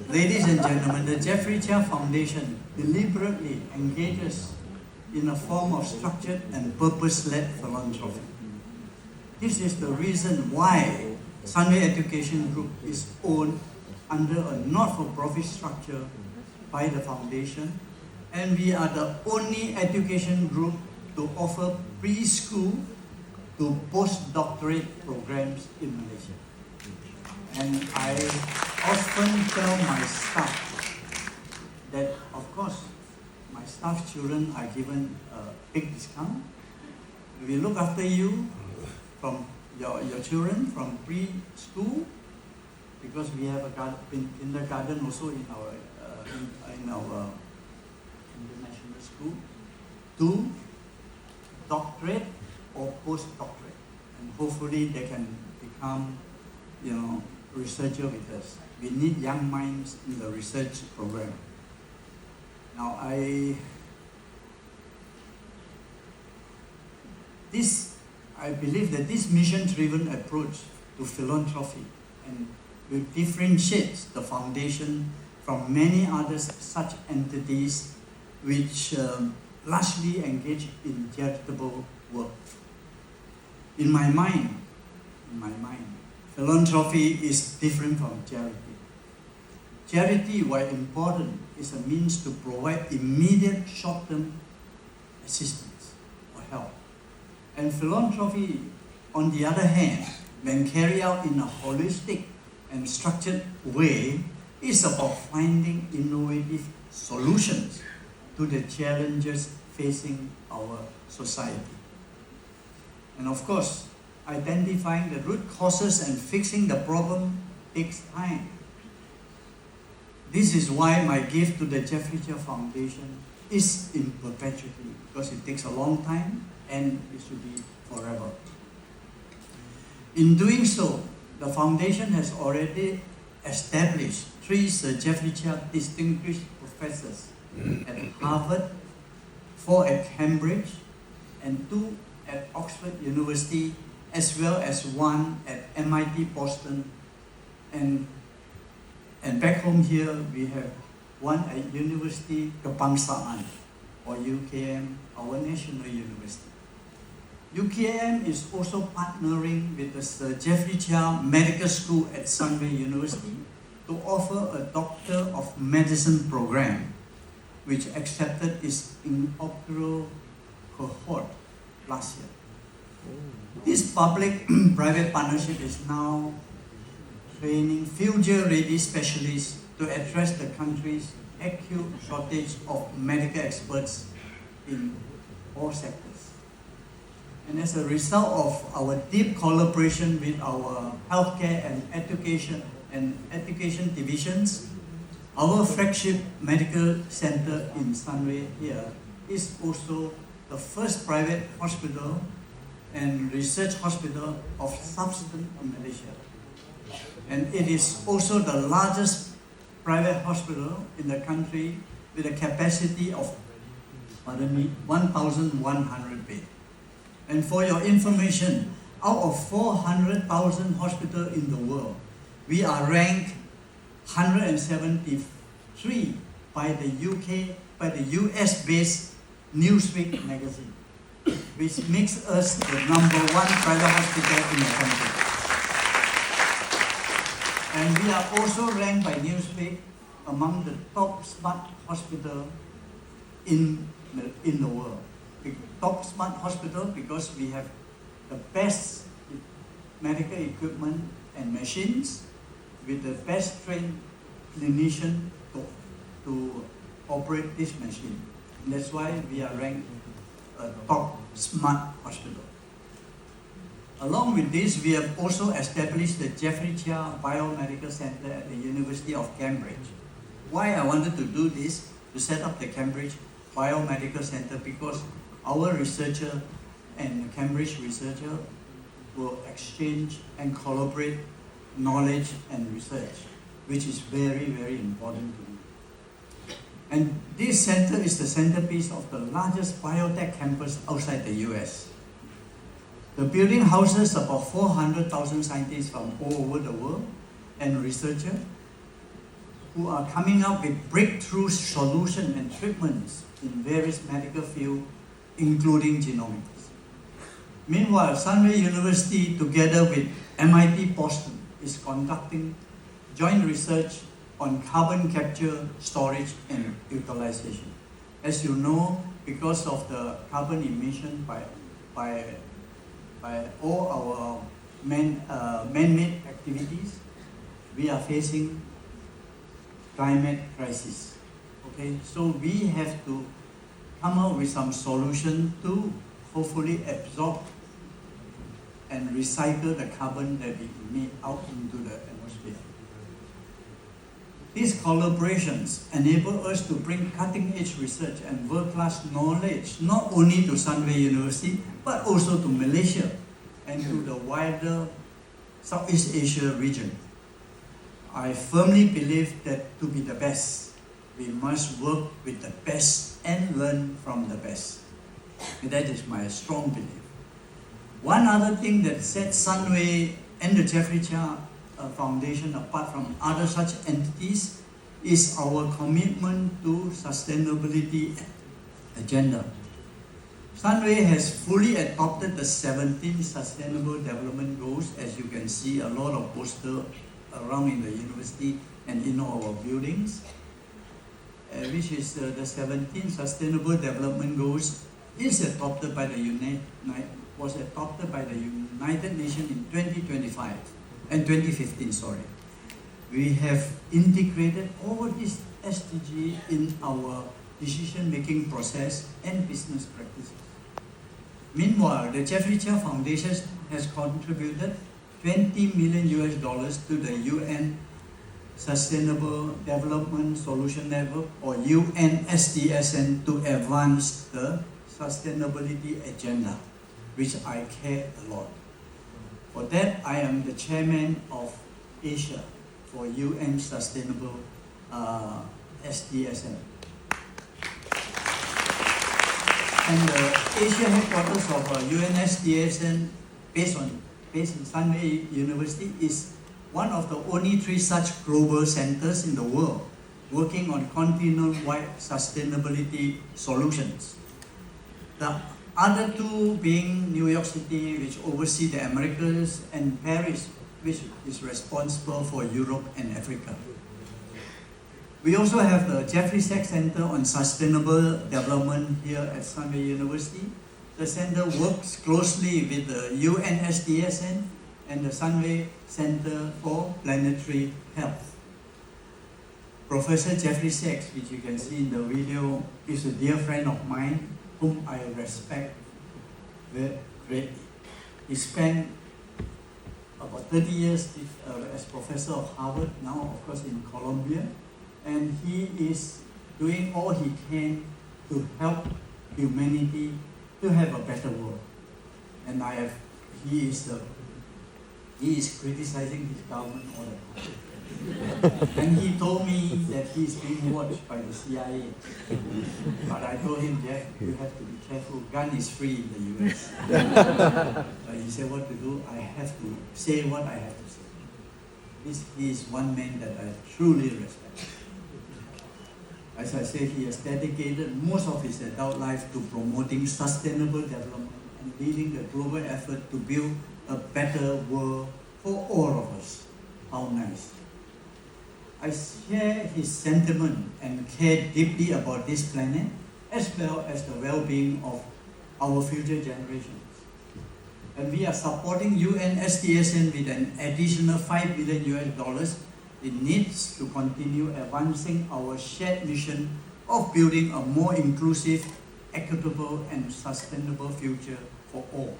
Ladies and gentlemen, the Jeffrey Cheah Foundation deliberately engages in a form of structured and purpose-led philanthropy. This is the reason why Sunway Education Group is owned under a not-for-profit structure by the foundation, and we are the only education group to offer preschool to postdoctorate programs in Malaysia. And I often tell my staff that, of course, my staff children are given a big discount. We look after you from your children from preschool, because we have a kindergarten also in our international school, to doctorate or postdoctorate, and hopefully they can become, researcher with us. We need young minds in the research program. Now, I believe that this mission-driven approach to philanthropy and will differentiate the foundation from many other such entities which largely engage in charitable work. In my mind, philanthropy is different from charity. Charity, while important, is a means to provide immediate short-term assistance or help. And philanthropy, on the other hand, when carried out in a holistic and structured way, is about finding innovative solutions to the challenges facing our society. And of course, identifying the root causes and fixing the problem takes time. This is why my gift to the Jeffrey Cheah Foundation is in perpetuity, because it takes a long time and it should be forever. In doing so, the foundation has already established 3 Sir Jeffrey Cheah distinguished professors at Harvard, 4 at Cambridge, and 2 at Oxford University, as well as 1 at MIT Boston, and back home here we have 1 at University Kebangsaan, or UKM, our national university. UKM is also partnering with the Sir Jeffrey Cheah Medical School at Sunway University to offer a Doctor of Medicine program, which accepted its inaugural cohort last year. This public-private partnership is now training future-ready specialists to address the country's acute shortage of medical experts in all sectors. And as a result of our deep collaboration with our healthcare and education divisions, our flagship medical center in Sunway here is also the first private hospital and research hospital of substance in Malaysia. And it is also the largest private hospital in the country with a capacity of 1,100 beds. And for your information, out of 400,000 hospitals in the world, we are ranked 173 by the US-based Newsweek magazine, which makes us the #1 private hospital in the country. And we are also ranked by Newsweek among the top smart hospital in the world. Top smart hospital because we have the best medical equipment and machines with the best trained clinician to operate this machine. And that's why we are ranked a top smart hospital. Along with this, we have also established the Jeffrey Cheah Biomedical Center at the University of Cambridge. Why I wanted to do this, to set up the Cambridge Biomedical Center, because our researcher and the Cambridge researcher will exchange and collaborate knowledge and research, which is very, very important to me. And this center is the centerpiece of the largest biotech campus outside the US. The building houses about 400,000 scientists from all over the world and researchers who are coming up with breakthrough solutions and treatments in various medical fields, including genomics. Meanwhile, Sunway University, together with MIT Boston, is conducting joint research on carbon capture, storage, and utilization. As you know, because of the carbon emission by all our man-made activities, we are facing climate crisis. Okay, so we have to come up with some solution to hopefully absorb and recycle the carbon that we emit out into the atmosphere. These collaborations enable us to bring cutting-edge research and world-class knowledge not only to Sunway University, but also to Malaysia and to the wider Southeast Asia region. I firmly believe that to be the best, we must work with the best and learn from the best. And that is my strong belief. One other thing that sets Sunway and the Jeffrey Cheah Foundation apart from other such entities is our commitment to sustainability agenda. Sunway has fully adopted the 17 Sustainable Development Goals, as you can see a lot of posters around in the university and in our buildings, which is the 17 Sustainable Development Goals is adopted by the was adopted by the United Nations in 2025 and 2015. Sorry, we have integrated all these SDG in our decision-making process and business practices. Meanwhile, the Jeffrey Cheah Foundation has contributed $20 million to the UN Sustainable Development Solution Network, or UNSDSN, to advance the sustainability agenda, which I care a lot. For that, I am the chairman of Asia for UN Sustainable SDSN. And the Asia headquarters of UNSDSN, based in Sunway University, is one of the only 3 such global centers in the world working on continent-wide sustainability solutions. The other 2 being New York City, which oversees the Americas, and Paris, which is responsible for Europe and Africa. We also have the Jeffrey Cheah Center on Sustainable Development here at Sunway University. The center works closely with the UNSDSN and the Sunway Center for Planetary Health. Professor Jeffrey Cheah, which you can see in the video, is a dear friend of mine whom I respect very greatly. He spent about 30 years as professor of Harvard, now of course in Columbia, and he is doing all he can to help humanity to have a better world. And he is criticizing his government all the time. And he told me that he's being watched by the CIA. But I told him, Jeff, you have to be careful. Gun is free in the US. But he said what to do. I have to say what I have to say. He is one man that I truly respect. As I said, he has dedicated most of his adult life to promoting sustainable development and leading the global effort to build a better world for all of us. How nice. I share his sentiment and care deeply about this planet, as well as the well-being of our future generations. And we are supporting UNSDSN with an additional $5 billion. It needs to continue advancing our shared mission of building a more inclusive, equitable, and sustainable future for all.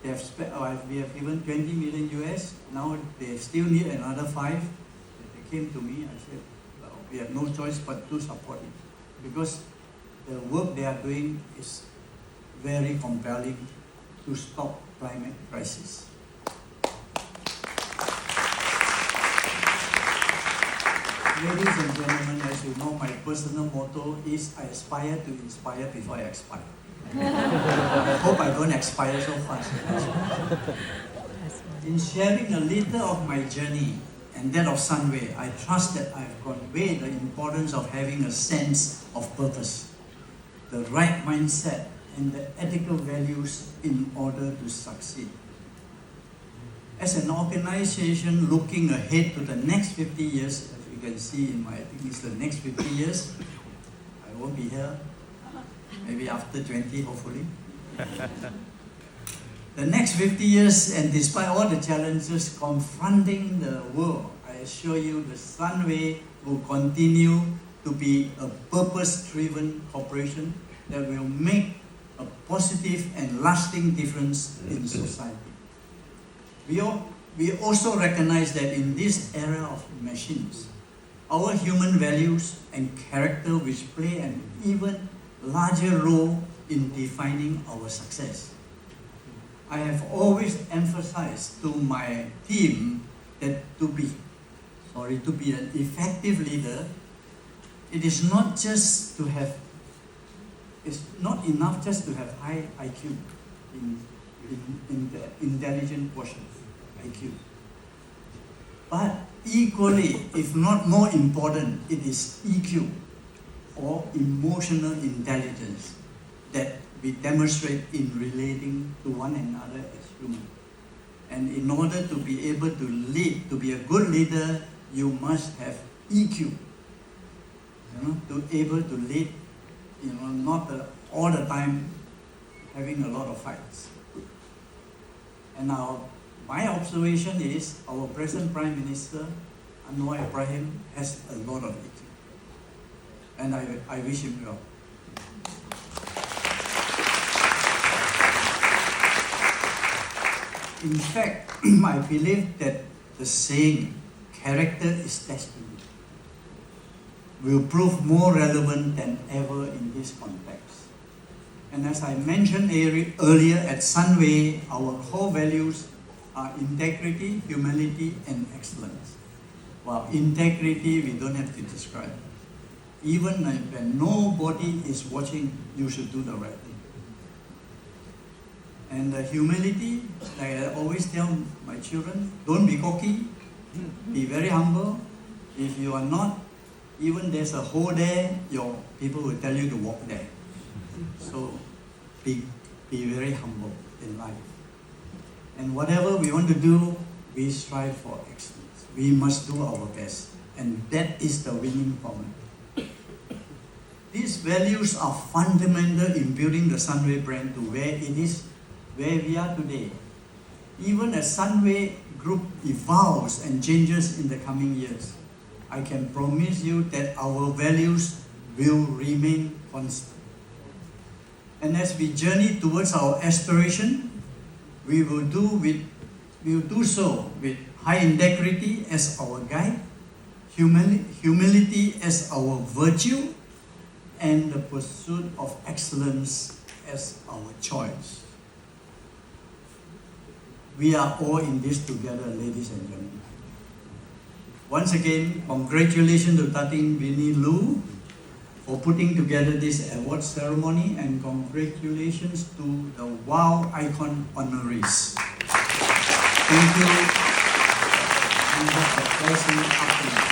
We have given $20 million. Now they still need another 5. They came to me. I said, well, we have no choice but to support it, because the work they are doing is very compelling to stop climate crisis. Ladies and gentlemen, as you know, my personal motto is I aspire to inspire before I expire. I hope I don't expire so fast. In sharing a little of my journey and that of Sunway, I trust that I have conveyed the importance of having a sense of purpose, the right mindset, and the ethical values in order to succeed. As an organization looking ahead to the next 50 years, as you can see in my, I think it's the next 50 years, I won't be here, maybe after 20 hopefully. The next 50 years, and despite all the challenges confronting the world, I assure you the Sunway will continue to be a purpose-driven corporation that will make a positive and lasting difference in society. We also recognize that in this era of machines, our human values and character which play an even larger role in defining our success. I have always emphasized to my team that to be an effective leader, it is not just to have, it's not enough just to have high IQ in the intelligent portion, IQ. But equally, if not more important, it is EQ, or emotional intelligence, that we demonstrate in relating to one another as humans. And in order to be able to lead, to be a good leader, you must have EQ. To be able to lead, not all the time having a lot of fights. And now, my observation is our present Prime Minister, Anwar Ibrahim, has a lot of EQ. And I wish him well. In fact, I believe that the saying, character is destiny, will prove more relevant than ever in this context. And as I mentioned earlier, at Sunway, our core values are integrity, humility, and excellence. Well, integrity, we don't have to describe. Even when nobody is watching, you should do the right thing. And the humility, like I always tell my children, don't be cocky, be very humble. If you are not, even there's a hole there, your people will tell you to walk there. So be very humble in life. And whatever we want to do, we strive for excellence. We must do our best. And that is the winning formula. These values are fundamental in building the Sunway brand to where it is, where we are today. Even as Sunway Group evolves and changes in the coming years, I can promise you that our values will remain constant. And as we journey towards our aspiration, we will do so with high integrity as our guide, humility as our virtue, and the pursuit of excellence as our choice. We are all in this together, ladies and gentlemen. Once again, congratulations to Tating Vinnie Lu for putting together this award ceremony, and congratulations to the WOW Icon honorees. Thank you. And have a pleasant afternoon.